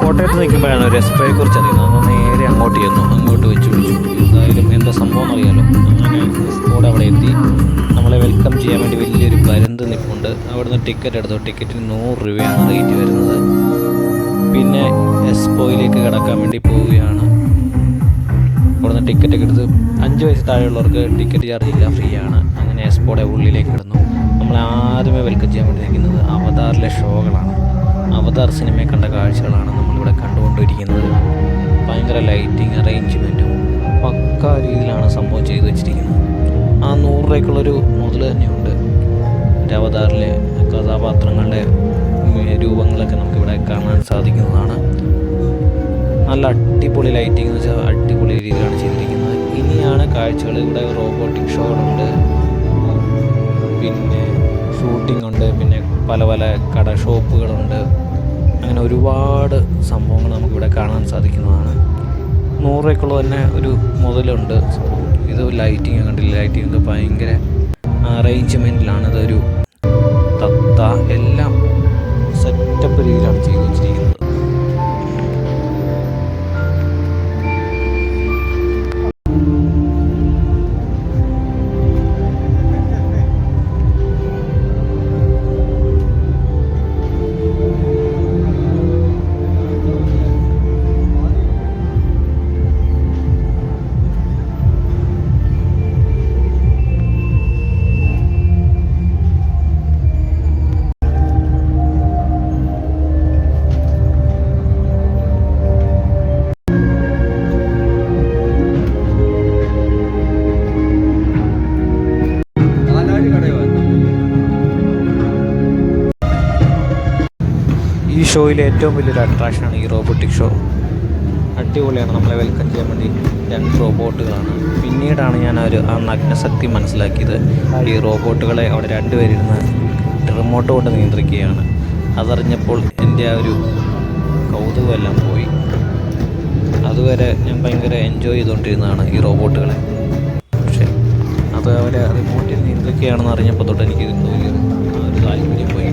കോട്ടയത്ത് നിൽക്കുമ്പോഴാണ് ഒരു എസ്പ്രയെ കുറിച്ച് അറിയുന്നത്. അപ്പോൾ നേരെ അങ്ങോട്ട് ചെന്നു, അങ്ങോട്ട് വെച്ച് വിളിച്ചു. എന്തായാലും എന്താ സംഭവം അറിയാലോ. അങ്ങനെ എസ്പോടെ അവിടെ എത്തി. നമ്മളെ വെൽക്കം ചെയ്യാൻ വേണ്ടി വലിയൊരു പരന്ത് നിൽപ്പുണ്ട്. അവിടുന്ന് ടിക്കറ്റ് എടുത്തു. ടിക്കറ്റിന് 100 രൂപയാണ് റേറ്റ് വരുന്നത്. പിന്നെ എസ്പോയിലേക്ക് കിടക്കാൻ വേണ്ടി പോവുകയാണ്. അവിടുന്ന് ടിക്കറ്റൊക്കെ എടുത്ത് 5 വയസ്സ് താഴെയുള്ളവർക്ക് ടിക്കറ്റ് ചാർജ് ഇല്ല, ഫ്രീ ആണ്. അങ്ങനെ എസ്പോയുടെ ഉള്ളിലേക്ക് കിടന്നു. നമ്മൾ ആദ്യമേ വെൽക്കം ചെയ്യാൻ വേണ്ടി നിൽക്കുന്നത് അവതാറിലെ ഷോകളാണ്. അവതാർ സിനിമയെ കണ്ട കാഴ്ചകളാണ് നമ്മളിവിടെ കണ്ടുകൊണ്ടിരിക്കുന്നത്. ഭയങ്കര ലൈറ്റിങ് അറേഞ്ച്മെൻറ്റും പക്ക രീതിയിലാണ് സംഭവം ചെയ്തു വെച്ചിരിക്കുന്നത്. ആ 100 രൂപയ്ക്കുള്ളൊരു മുതൽ തന്നെയുണ്ട്. അവതാറിലെ കഥാപാത്രങ്ങളുടെ രൂപങ്ങളൊക്കെ നമുക്കിവിടെ കാണാൻ സാധിക്കുന്നതാണ്. നല്ല അടിപൊളി ലൈറ്റിംഗ് എന്ന് വെച്ചാൽ അടിപൊളി രീതിയിലാണ് ചെയ്തിരിക്കുന്നത്. ഇനിയാണ് കാഴ്ചകൾ. ഇവിടെ റോബോട്ടിക് ഷോകളുണ്ട്, പിന്നെ ഷൂട്ടിംഗ് ഉണ്ട്, പിന്നെ പല പല കട ഷോപ്പുകളുണ്ട്. അങ്ങനെ ഒരുപാട് സംഭവങ്ങൾ നമുക്കിവിടെ കാണാൻ സാധിക്കുന്നതാണ്. 100 രൂപയ്ക്കുള്ള തന്നെ ഒരു മുതലുണ്ട്. ഇത് ലൈറ്റിങ് കണ്ടില്ല, ലൈറ്റിംഗ് ഭയങ്കര അറേഞ്ച്മെൻറ്റിലാണ്. ഇതൊരു തത്ത എല്ലാം സെറ്റപ്പ് രീതിയിലാണ് ചെയ്തു വെച്ചിരിക്കുന്നത്. ഈ ഷോയിലെ ഏറ്റവും വലിയൊരു അട്രാക്ഷനാണ് ഈ റോബോട്ടിക് ഷോ. അടിപൊളിയാണ്. നമ്മളെ വെൽക്കം ചെയ്യാൻ വേണ്ടി 2 റോബോട്ടുകളാണ്. പിന്നീടാണ് ഞാൻ ആ നഗ്നശക്തി മനസ്സിലാക്കിയത്. ഈ റോബോട്ടുകളെ അവിടെ 2 പേരിരുന്ന് റിമോട്ട് കൊണ്ട് നിയന്ത്രിക്കുകയാണ്. അതറിഞ്ഞപ്പോൾ എൻ്റെ ആ ഒരു കൗതുകമെല്ലാം പോയി. അതുവരെ ഞാൻ ഭയങ്കര എൻജോയ് ചെയ്തുകൊണ്ടിരുന്നതാണ് ഈ റോബോട്ടുകളെ. പക്ഷേ അത് അവരെ റിമോട്ടിൽ നിയന്ത്രിക്കുകയാണെന്ന് അറിഞ്ഞപ്പോൾ തൊട്ട് എനിക്ക് ഒരു താല്പര്യം പോയി.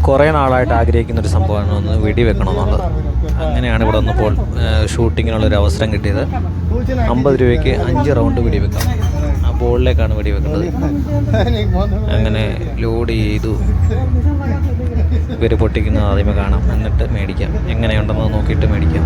കുറേ നാളായിട്ട് ആഗ്രഹിക്കുന്ന ഒരു സംഭവമാണ് ഒന്ന് വെടി വെക്കണമെന്നുള്ളത്. അങ്ങനെയാണ് ഇവിടെ വന്നപ്പോൾ ഷൂട്ടിങ്ങിനുള്ളൊരു അവസരം കിട്ടിയത്. 50 രൂപയ്ക്ക് 5 റൗണ്ട് വെടി വെക്കാം. ആ ബോളിലേക്കാണ് വെടി വെക്കേണ്ടത്. അങ്ങനെ ലോഡ് ചെയ്തു. ഇവർ പൊട്ടിക്കുന്നത് ആദ്യമേ കാണാം, എന്നിട്ട് മേടിക്കാം. എങ്ങനെയുണ്ടെന്ന് നോക്കിയിട്ട് മേടിക്കാം.